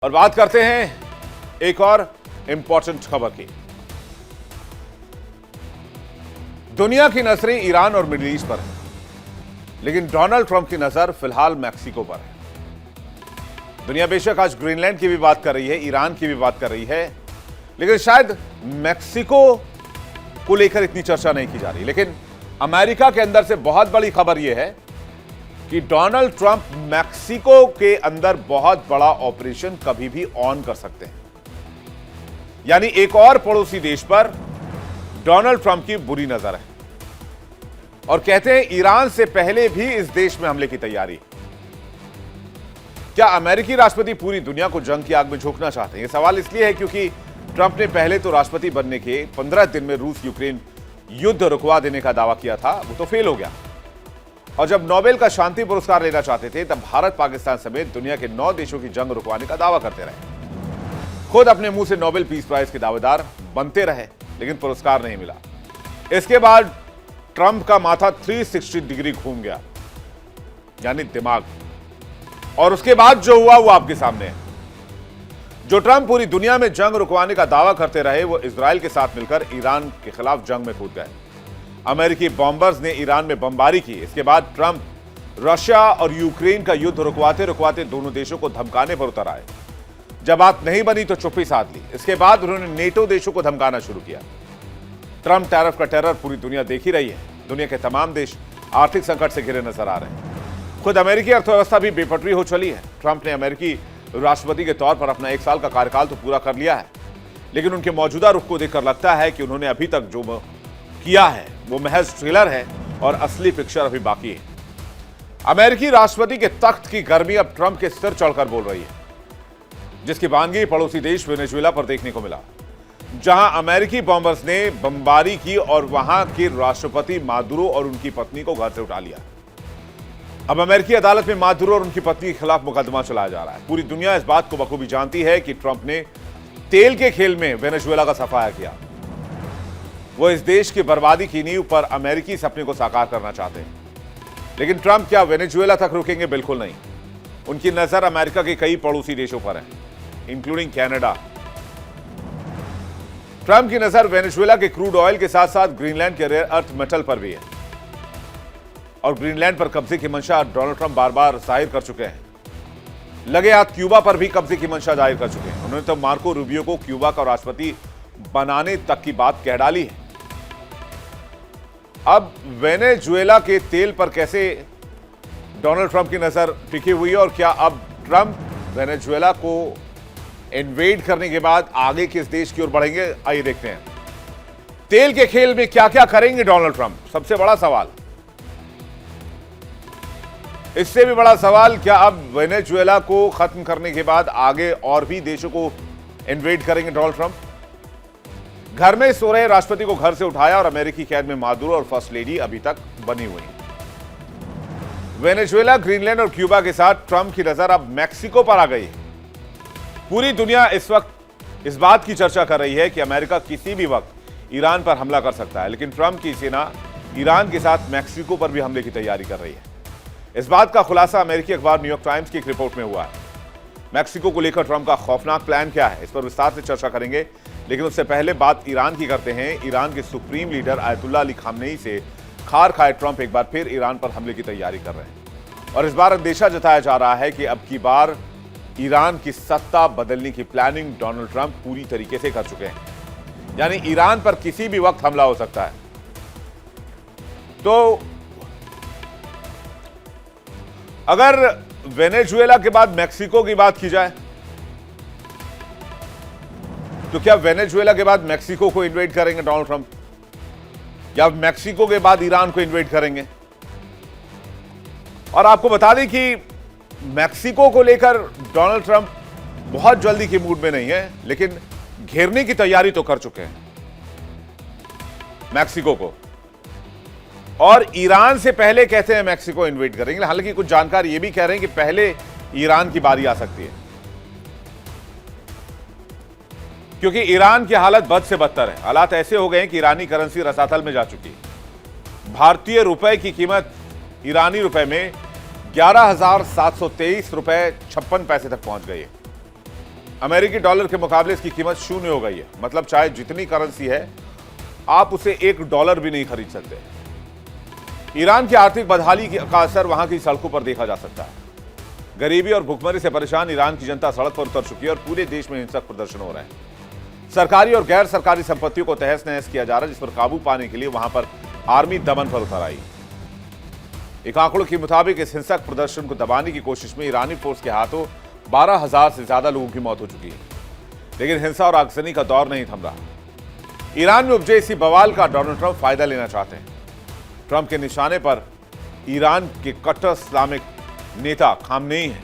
और बात करते हैं एक और इंपॉर्टेंट खबर की। दुनिया की नजरें ईरान और मिडिल ईस्ट पर है, लेकिन डोनाल्ड ट्रंप की नजर फिलहाल मैक्सिको पर है। दुनिया बेशक आज ग्रीनलैंड की भी बात कर रही है, ईरान की भी बात कर रही है, लेकिन शायद मैक्सिको को लेकर इतनी चर्चा नहीं की जा रही। लेकिन अमेरिका के अंदर से बहुत बड़ी खबर यह है कि डोनाल्ड ट्रंप मैक्सिको के अंदर बहुत बड़ा ऑपरेशन कभी भी ऑन कर सकते हैं। यानी एक और पड़ोसी देश पर डोनाल्ड ट्रंप की बुरी नजर है और कहते हैं ईरान से पहले भी इस देश में हमले की तैयारी। क्या अमेरिकी राष्ट्रपति पूरी दुनिया को जंग की आग में झोंकना चाहते हैं? यह सवाल इसलिए है क्योंकि ट्रंप ने पहले तो राष्ट्रपति बनने के 15 दिन में रूस यूक्रेन युद्ध रुकवा देने का दावा किया था, वो तो फेल हो गया। और जब नोबेल का शांति पुरस्कार लेना चाहते थे तब भारत, पाकिस्तान समेत दुनिया के 9 देशों की जंग रुकवाने का दावा करते रहे। खुद अपने मुंह से नोबेल पीस प्राइज के दावेदार बनते रहे, लेकिन पुरस्कार नहीं मिला। इसके बाद ट्रंप का माथा 360 डिग्री घूम गया, यानी दिमाग। और उसके बाद जो हुआ वो आपके सामने है। जो ट्रंप पूरी दुनिया में जंग रुकवाने का दावा करते रहे, वो इजराइल के साथ मिलकर ईरान के खिलाफ जंग में कूद गए। अमेरिकी बॉम्बर्स ने ईरान में बमबारी की। इसके बाद ट्रंप रशिया और यूक्रेन का युद्ध रुकवाते रुकवाते दोनों देशों को धमकाने पर उतर आए। जब बात नहीं बनी तो चुप्पी साध ली। इसके बाद उन्होंने नेटो देशों को धमकाना शुरू किया। ट्रंप टैरिफ का टेरर पूरी दुनिया देख ही रही है। दुनिया के तमाम देश आर्थिक संकट से घिरे नजर आ रहे हैं। खुद अमेरिकी अर्थव्यवस्था भी बेपटरी हो चली है। ट्रंप ने अमेरिकी राष्ट्रपति के तौर पर अपना 1 साल का कार्यकाल तो पूरा कर लिया है, लेकिन उनके मौजूदा रुख को देखकर लगता है कि उन्होंने अभी तक जो किया है वो महज ट्रेलर है और असली पिक्चर अभी बाकी है। अमेरिकी राष्ट्रपति के तख्त की गर्मी अब ट्रंप के सिर चढ़कर बोल रही है, जिसकी वानगी पड़ोसी देश वेनेजुएला पर देखने को मिला, जहां अमेरिकी बॉम्बर्स ने बमबारी की और वहां के राष्ट्रपति मादुरो और उनकी पत्नी को घर से उठा लिया। अब अमेरिकी अदालत में मादुरो और उनकी पत्नी के खिलाफ मुकदमा चलाया जा रहा है। पूरी दुनिया इस बात को बखूबी जानती है कि ट्रंप ने तेल के खेल में वेनेजुएला का सफाया किया। वो इस देश की बर्बादी की नींव पर अमेरिकी सपने को साकार करना चाहते हैं। लेकिन ट्रंप क्या वेनेजुएला तक रुकेंगे? बिल्कुल नहीं। उनकी नजर अमेरिका के कई पड़ोसी देशों पर है, इंक्लूडिंग कनाडा। ट्रंप की नजर वेनेजुएला के क्रूड ऑयल के साथ साथ ग्रीनलैंड के रेयर अर्थ मेटल पर भी है। और ग्रीनलैंड पर कब्जे की मंशा डोनाल्ड ट्रंप बार बार जाहिर कर चुके हैं। लगे हाथ क्यूबा पर भी कब्जे की मंशा जाहिर कर चुके हैं। उन्होंने तो मार्को रूबियो को क्यूबा का राष्ट्रपति बनाने तक की बात कह डाली है। अब वेनेजुएला के तेल पर कैसे डोनाल्ड ट्रंप की नजर टिकी हुई है और क्या अब ट्रंप वेनेजुएला को इन्वेड करने के बाद आगे किस देश की ओर बढ़ेंगे? आइए देखते हैं। तेल के खेल में क्या क्या करेंगे डोनाल्ड ट्रंप? सबसे बड़ा सवाल। इससे भी बड़ा सवाल, क्या अब वेनेजुएला को खत्म करने के बाद आगे और भी देशों को इन्वेड करेंगे डोनाल्ड ट्रंप? घर में सो रहे राष्ट्रपति को घर से उठाया और अमेरिकी कैद में मादुरो और फर्स्ट लेडी अभी तक बनी हुई है। वेनेजुएला, ग्रीनलैंड और क्यूबा के साथ ट्रंप की नजर अब मैक्सिको पर आ गई है। पूरी दुनिया इस वक्त इस बात की चर्चा कर रही है कि अमेरिका किसी भी वक्त ईरान पर हमला कर सकता है, लेकिन ट्रंप की सेना ईरान के साथ मैक्सिको पर भी हमले की तैयारी कर रही है। इस बात का खुलासा अमेरिकी अखबार न्यूयॉर्क टाइम्स की एक रिपोर्ट में हुआ है। मैक्सिको को लेकर ट्रंप का खौफनाक प्लान क्या है, इस पर विस्तार से चर्चा करेंगे, लेकिन उससे पहले बात ईरान की करते हैं। ईरान के supreme leader ayatollah Ali Khamenei से खार खाए ट्रंप एक बार फिर ईरान पर हमले की तैयारी कर रहे हैं और इस बार अंदेशा जताया जा रहा है कि अब की बार ईरान की सत्ता बदलने की प्लानिंग डोनाल्ड ट्रंप पूरी तरीके से कर चुके हैं। यानी ईरान पर किसी भी वक्त हमला हो सकता है। तो अगर वेनेजुएला के बाद मैक्सिको की बात की जाए तो क्या वेनेजुएला के बाद मैक्सिको को इन्वेड करेंगे डोनाल्ड ट्रंप, या मैक्सिको के बाद ईरान को इन्वेड करेंगे? और आपको बता दें कि मैक्सिको को लेकर डोनाल्ड ट्रंप बहुत जल्दी के मूड में नहीं है, लेकिन घेरने की तैयारी तो कर चुके हैं मैक्सिको को। और ईरान से पहले कहते हैं मैक्सिको इन्वेड करेंगे। हालांकि कुछ जानकार यह भी कह रहे हैं कि पहले ईरान की बारी आ सकती है, क्योंकि ईरान की हालत बद से बदतर है। हालात ऐसे हो गए हैं कि ईरानी करेंसी रसातल में जा चुकी है। भारतीय रुपए की कीमत ईरानी रुपए में 11,723 रुपए 56 पैसे तक पहुंच गई है। अमेरिकी डॉलर के मुकाबले इसकी कीमत शून्य हो गई है। मतलब चाहे जितनी करेंसी है, आप उसे $1 भी नहीं खरीद सकते। ईरान की आर्थिक बदहाली का असर वहां की सड़कों पर देखा जा सकता है। गरीबी और भुखमरी से परेशान ईरान की जनता सड़क पर उतर चुकी है और पूरे देश में हिंसक प्रदर्शन हो रहे हैं। सरकारी और गैर सरकारी संपत्तियों को तहस नहस किया जा रहा है, जिस पर काबू पाने के लिए वहां पर आर्मी दमन पर उतर आई। एक आंकड़ों के मुताबिक इस हिंसक प्रदर्शन को दबाने की कोशिश में ईरानी फोर्स के हाथों 12,000 से ज्यादा लोगों की मौत हो चुकी है। लेकिन हिंसा और आगजनी का दौर नहीं थम रहा। ईरान में उपजे इसी बवाल का डोनाल्ड ट्रंप फायदा लेना चाहते हैं। ट्रंप के निशाने पर ईरान के कट्टर इस्लामिक नेता खामनेई हैं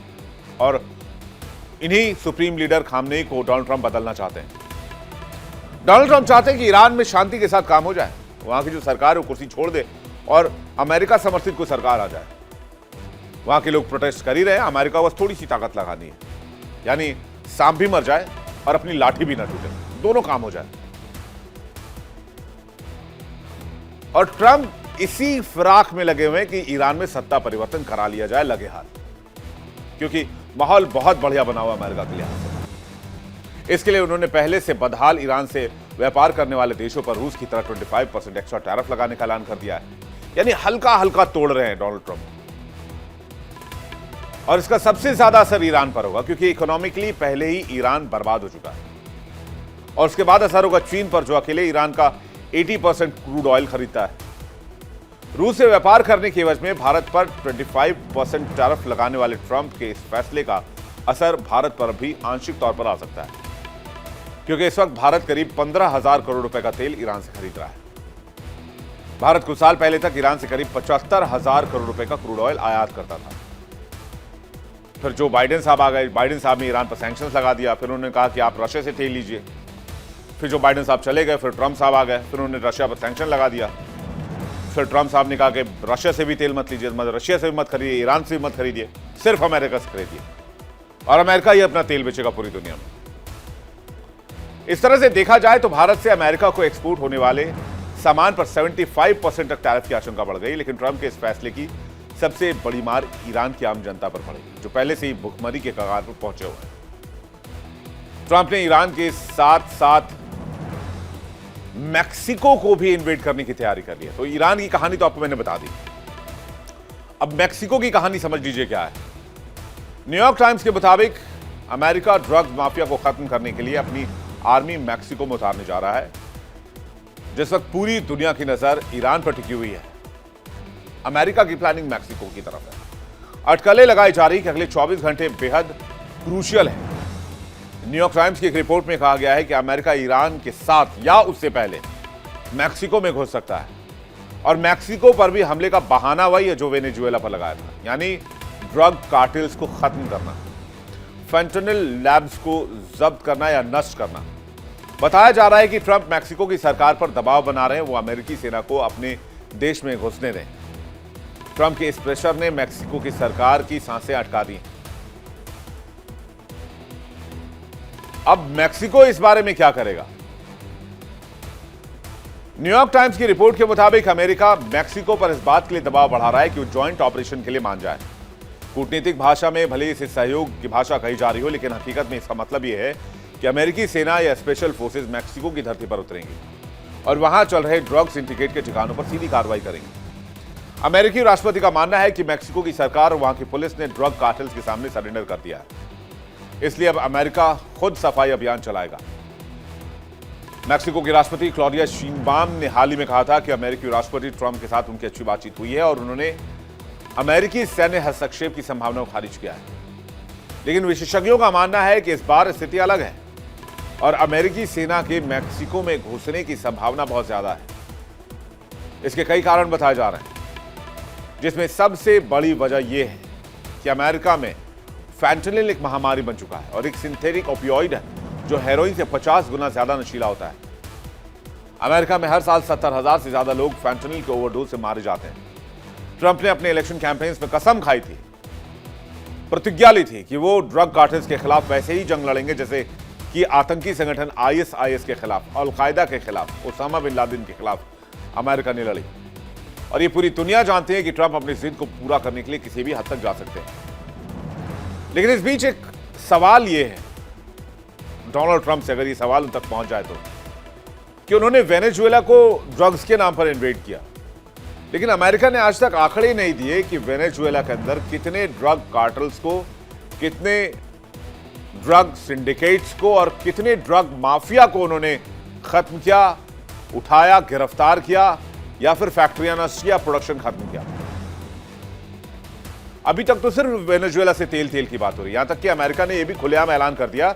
और इन्हीं सुप्रीम लीडर खामनेई को डोनाल्ड ट्रंप बदलना चाहते हैं। डोनाल्ड ट्रंप चाहते हैं कि ईरान में शांति के साथ काम हो जाए, वहां की जो सरकार है वो कुर्सी छोड़ दे और अमेरिका समर्थित कोई सरकार आ जाए। वहां के लोग प्रोटेस्ट कर ही रहे हैं, अमेरिका को बस थोड़ी सी ताकत लगानी है, यानी सांप भी मर जाए और अपनी लाठी भी ना टूटे, दोनों काम हो जाए। और ट्रंप इसी फिराक में लगे हुए हैं कि ईरान में सत्ता परिवर्तन करा लिया जाए लगे हाथ, क्योंकि माहौल बहुत बढ़िया बना हुआ अमेरिका के लिहाज से। इसके लिए उन्होंने पहले से बदहाल ईरान से व्यापार करने वाले देशों पर रूस की तरह 25% एक्स्ट्रा टैरिफ लगाने का ऐलान कर दिया है। यानी हल्का हल्का तोड़ रहे हैं डोनाल्ड ट्रंप। और इसका सबसे ज्यादा असर ईरान पर होगा, क्योंकि इकोनॉमिकली पहले ही ईरान बर्बाद हो चुका है। और उसके बाद असर होगा चीन पर, जो अकेले ईरान का 80% क्रूड ऑयल खरीदता है। रूस से व्यापार करने की एवज में भारत पर 25% टैरिफ लगाने वाले ट्रंप के इस फैसले का असर भारत पर भी आंशिक तौर पर आ सकता है, क्योंकि इस वक्त भारत करीब 15,000 करोड़ रुपए का तेल ईरान से खरीद रहा है। भारत कुछ साल पहले तक ईरान से करीब 75,000 करोड़ रुपए का क्रूड ऑयल आयात करता था। फिर जो बाइडेन साहब आ गए, बाइडेन साहब ने ईरान पर सैंक्शंस लगा दिया। फिर उन्होंने कहा कि आप रशिया से तेल लीजिए। फिर जो बाइडेन साहब चले गए, फिर ट्रंप साहब आ गए, फिर उन्होंने रशिया पर सैंक्शन लगा दिया। फिर ट्रंप साहब ने कहा कि रशिया से भी तेल मत लीजिए, मतलब रशिया से भी मत खरीदिए, ईरान से भी मत खरीदिए, सिर्फ अमेरिका से खरीदिए। और अमेरिका ही अपना तेल बेचेगा पूरी दुनिया में। इस तरह से देखा जाए तो भारत से अमेरिका को एक्सपोर्ट होने वाले सामान पर 75% तक टैरिफ की आशंका बढ़ गई। लेकिन ट्रंप के इस फैसले की सबसे बड़ी मार ईरान की आम जनता पर पड़ेगी, जो पहले से ही भुखमरी के कगार पर पहुंचे हुए हैं। ट्रंप ने ईरान के साथ साथ मैक्सिको को भी इन्वेड करने की तैयारी कर ली है। तो ईरान की कहानी तो आपको मैंने बता दी। अब मैक्सिको की कहानी समझ लीजिए क्या है। न्यूयॉर्क टाइम्स के मुताबिक अमेरिका ड्रग्स माफिया को खत्म करने के लिए अपनी आर्मी मैक्सिको में उतारने जा रहा है। जिस वक्त पूरी दुनिया की नजर ईरान पर टिकी हुई है, अमेरिका की प्लानिंग मैक्सिको की तरफ है। अटकलें लगाई जा रही कि अगले 24 घंटे बेहद क्रूशियल है। न्यूयॉर्क टाइम्स की एक रिपोर्ट में कहा गया है कि अमेरिका ईरान के साथ या उससे पहले मैक्सिको में घुस सकता है। और मैक्सिको पर भी हमले का बहाना वही है जो वेनेजुएला पर लगाया था, यानी ड्रग कार्टेल्स को खत्म करना, फेंटेनिल लैब्स को जब्त करना या नष्ट करना। बताया जा रहा है कि ट्रंप मैक्सिको की सरकार पर दबाव बना रहे हैं, वो अमेरिकी सेना को अपने देश में घुसने दें। ट्रंप के इस प्रेशर ने मैक्सिको की सरकार की सांसें अटका दी। अब मैक्सिको इस बारे में क्या करेगा? न्यूयॉर्क टाइम्स की रिपोर्ट के मुताबिक अमेरिका मैक्सिको पर इस बात के लिए दबाव बढ़ा रहा है कि वो ज्वाइंट ऑपरेशन के लिए मान जाए। कूटनीतिक भाषा में भले इसे सहयोग की भाषा कही जा रही हो, लेकिन हकीकत में इसका मतलब यह है कि अमेरिकी सेना या स्पेशल फोर्सेज मैक्सिको की धरती पर उतरेंगी और वहां चल रहे ड्रग सिंडिकेट के ठिकानों पर सीधी कार्रवाई करेंगी। अमेरिकी राष्ट्रपति का मानना है कि मैक्सिको की सरकार और वहां की पुलिस ने ड्रग कार्टेल्स के सामने सरेंडर कर दिया है, इसलिए अब अमेरिका खुद सफाई अभियान चलाएगा। मैक्सिको के राष्ट्रपति क्लॉडिया शीनबाम ने हाल ही में कहा था कि अमेरिकी राष्ट्रपति ट्रंप के साथ उनकी अच्छी बातचीत हुई है और उन्होंने अमेरिकी सैन्य हस्तक्षेप की संभावना को खारिज किया है। लेकिन विशेषज्ञों का मानना है कि इस बार स्थिति अलग है और अमेरिकी सेना के मैक्सिको में घुसने की संभावना बहुत ज्यादा है। इसके कई कारण बताए जा रहे हैं, जिसमें सबसे बड़ी वजह यह है कि अमेरिका में फैंटेनिल एक महामारी बन चुका है और एक सिंथेटिक ओपियोइड है जो हेरोइन से 50 गुना ज्यादा नशीला होता है। अमेरिका में हर साल 70,000 से ज्यादा लोग फैंटेनिल के ओवरडोज से मारे जाते हैं। ट्रंप ने अपने इलेक्शन कैंपेन्स में कसम खाई थी, प्रतिज्ञा ली थी कि वो ड्रग कार्टेल्स के खिलाफ वैसे ही जंग लड़ेंगे जैसे कि आतंकी संगठन आईएसआईएस के खिलाफ, अल-कायदा के खिलाफ, ओसामा बिन लादेन के खिलाफ अमेरिका ने लड़ी। और ये पूरी दुनिया जानती है कि ट्रंप अपनी जिद को पूरा करने के लिए किसी भी हद तक जा सकते हैं। लेकिन इस बीच एक सवाल यह है डोनाल्ड ट्रंप से, अगर ये सवाल उन तक पहुंच जाए तो, कि उन्होंने वेनेजुएला को ड्रग्स के नाम पर इन्वेड किया। लेकिन अमेरिका ने आज तक आंकड़े नहीं दिए कि वेनेजुएला के अंदर कितने ड्रग कार्टल्स को, कितने ड्रग सिंडिकेट्स को और कितने ड्रग माफिया को उन्होंने खत्म किया, उठाया, गिरफ्तार किया या फिर फैक्ट्रियां नष्ट किया, प्रोडक्शन खत्म किया। अभी तक तो सिर्फ वेनेजुएला से तेल की बात हो रही है। यहां तक कि अमेरिका ने यह भी खुलेआम ऐलान कर दिया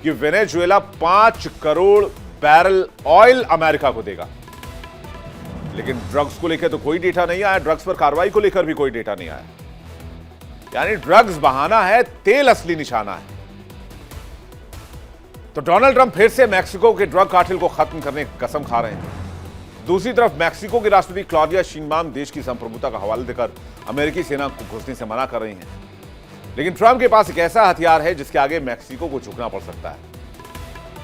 कि Venezuela 5 crore barrel oil America को देगा। लेकिन ड्रग्स को लेकर तो कोई डेटा नहीं आया, ड्रग्स पर कार्रवाई को लेकर भी कोई डेटा नहीं आया। यानी ड्रग्स बहाना है, तेल असली निशाना है। तो डोनाल्ड ट्रंप फिर से मैक्सिको के ड्रग कार्टेल को खत्म करने की कसम खा रहे हैं। दूसरी तरफ मैक्सिको की राष्ट्रपति क्लॉडिया शिनबाम देश की संप्रभुता का हवाला देकर अमेरिकी सेना को घुसने से मना कर रही हैं। लेकिन ट्रंप के पास एक ऐसा हथियार है जिसके आगे मैक्सिको को झुकना पड़ सकता है,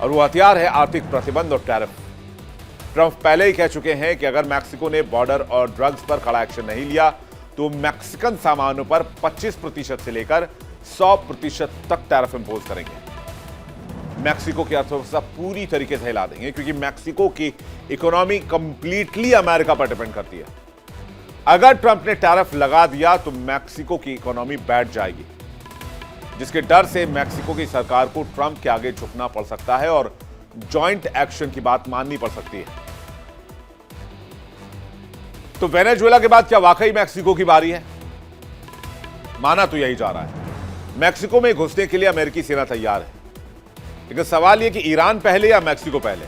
और वो हथियार है आर्थिक प्रतिबंध और टैरिफ। ट्रंप पहले ही कह चुके हैं कि अगर मैक्सिको ने बॉर्डर और ड्रग्स पर कड़ा एक्शन नहीं लिया तो मैक्सिकन सामानों पर 25% से लेकर 100% तक टैरिफ इंपोज करेंगे। मैक्सिको की अर्थव्यवस्था पूरी तरीके से हिला देंगे, क्योंकि मैक्सिको की इकोनॉमी कंप्लीटली अमेरिका पर डिपेंड करती है। अगर ट्रंप ने टैरिफ लगा दिया तो मैक्सिको की इकोनॉमी बैठ जाएगी, जिसके डर से मैक्सिको की सरकार को ट्रंप के आगे झुकना पड़ सकता है और जॉइंट एक्शन की बात माननी पड़ सकती है। तो वेनेजुएला के बाद क्या वाकई मैक्सिको की बारी है? माना तो यही जा रहा है। मैक्सिको में घुसने के लिए अमेरिकी सेना तैयार है, लेकिन सवाल यह कि ईरान पहले या मैक्सिको पहले।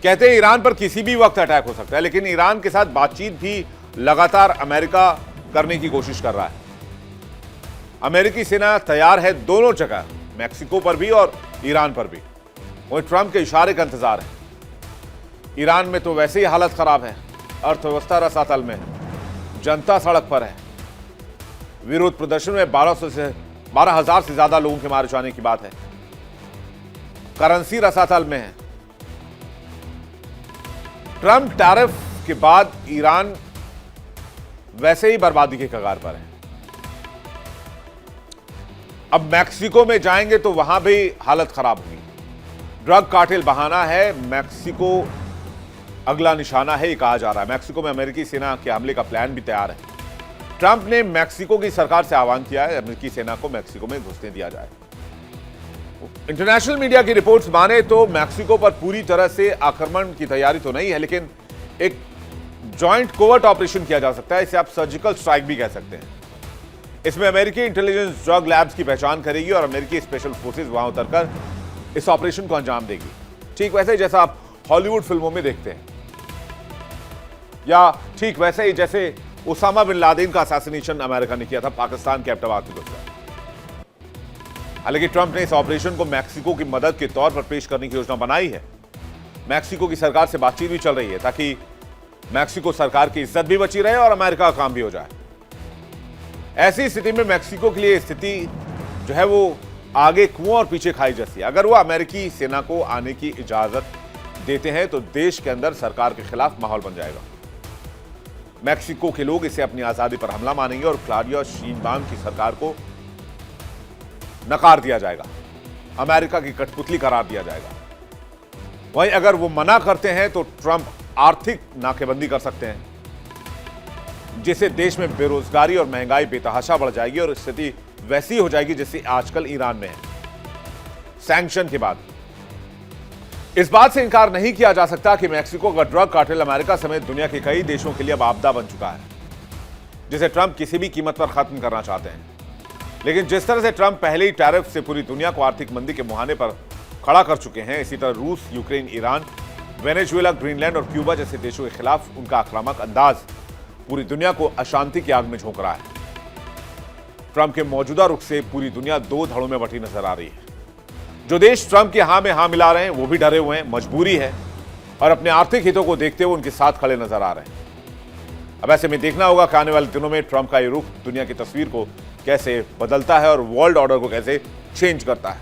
कहते हैं ईरान पर किसी भी वक्त अटैक हो सकता है, लेकिन ईरान के साथ बातचीत भी लगातार अमेरिका करने की कोशिश कर रहा है। अमेरिकी सेना तैयार है दोनों जगह, मैक्सिको पर भी और ईरान पर भी। वहीं ट्रंप के इशारे का इंतजार है। ईरान में तो वैसे ही हालत खराब है, अर्थव्यवस्था रसातल में है, जनता सड़क पर है। विरोध प्रदर्शन में 12,000 से ज्यादा लोगों के मारे जाने की बात है। करेंसी रसातल में है। ट्रंप टैरिफ के बाद ईरान वैसे ही बर्बादी के कगार पर है। अब मैक्सिको में जाएंगे तो वहां भी हालत खराब होगी। ड्रग कार्टेल बहाना है, मैक्सिको अगला निशाना है, ये कहा जा रहा है। मैक्सिको में अमेरिकी सेना के हमले का प्लान भी तैयार है। ट्रंप ने मैक्सिको की सरकार से आह्वान किया है अमेरिकी सेना को मैक्सिको में घुसने दिया जाए। इंटरनेशनल मीडिया की रिपोर्ट्स माने तो मैक्सिको पर पूरी तरह से आक्रमण की तैयारी तो नहीं है, लेकिन एक जॉइंट कोवर्ट ऑपरेशन किया जा सकता है। इसे आप सर्जिकल स्ट्राइक भी कह सकते हैं। इसमें अमेरिकी इंटेलिजेंस ड्रग लैब्स की पहचान करेगी और अमेरिकी स्पेशल फोर्सेज वहां उतरकर इस ऑपरेशन को अंजाम देगी। ठीक वैसे ही जैसा आप हॉलीवुड फिल्मों में देखते हैं, या ठीक वैसे ही जैसे उसामा बिन लादेन का असैसिनेशन अमेरिका ने किया था पाकिस्तान के एबटाबाद में घुसकर। हालांकि ट्रंप ने इस ऑपरेशन को मैक्सिको की मदद के तौर पर पेश करने की योजना बनाई है। मैक्सिको की सरकार से बातचीत भी चल रही है ताकि मैक्सिको सरकार की इज्जत भी बची रहे और अमेरिका का काम भी हो जाए। ऐसी स्थिति में मैक्सिको के लिए स्थिति जो है वो आगे कुआं और पीछे खाई जैसी है। अगर वो अमेरिकी सेना को आने की इजाजत देते हैं तो देश के अंदर सरकार के खिलाफ माहौल बन जाएगा। मैक्सिको के लोग इसे अपनी आजादी पर हमला मानेंगे और क्लॉडिया शिनबाम की सरकार को नकार दिया जाएगा, अमेरिका की कठपुतली करार दिया जाएगा। वहीं अगर वो मना करते हैं तो ट्रंप आर्थिक नाकेबंदी कर सकते हैं, जिससे देश में बेरोजगारी और महंगाई बेतहाशा बढ़ जाएगी और स्थिति वैसी हो जाएगी जैसी आजकल ईरान में है सैंक्शन के बाद। इस बात से इनकार नहीं किया जा सकता कि मैक्सिको का ड्रग कार्टेल अमेरिका समेत दुनिया के कई देशों के लिए अब आपदा बन चुका है, जिसे ट्रंप किसी भी कीमत पर खत्म करना चाहते हैं। लेकिन जिस तरह से ट्रंप पहले ही टैरिफ से पूरी दुनिया को आर्थिक मंदी के मुहाने पर खड़ा कर चुके हैं, इसी तरह रूस, यूक्रेन, ईरान, वेनेजुएला, ग्रीनलैंड और क्यूबा जैसे देशों के खिलाफ उनका आक्रामक अंदाज पूरी दुनिया को अशांति की आग में झोंक रहा है। ट्रंप के मौजूदा रुख से पूरी दुनिया दो धड़ों में बटी नजर आ रही है। जो देश ट्रंप के हां में हां मिला रहे हैं वो भी डरे हुए हैं, मजबूरी है, और अपने आर्थिक हितों को देखते हुए उनके साथ खड़े नजर आ रहे हैं। अब ऐसे में देखना होगा कि आने वाले दिनों में ट्रंप का ये रुख दुनिया की तस्वीर को कैसे बदलता है और वर्ल्ड ऑर्डर को कैसे चेंज करता है।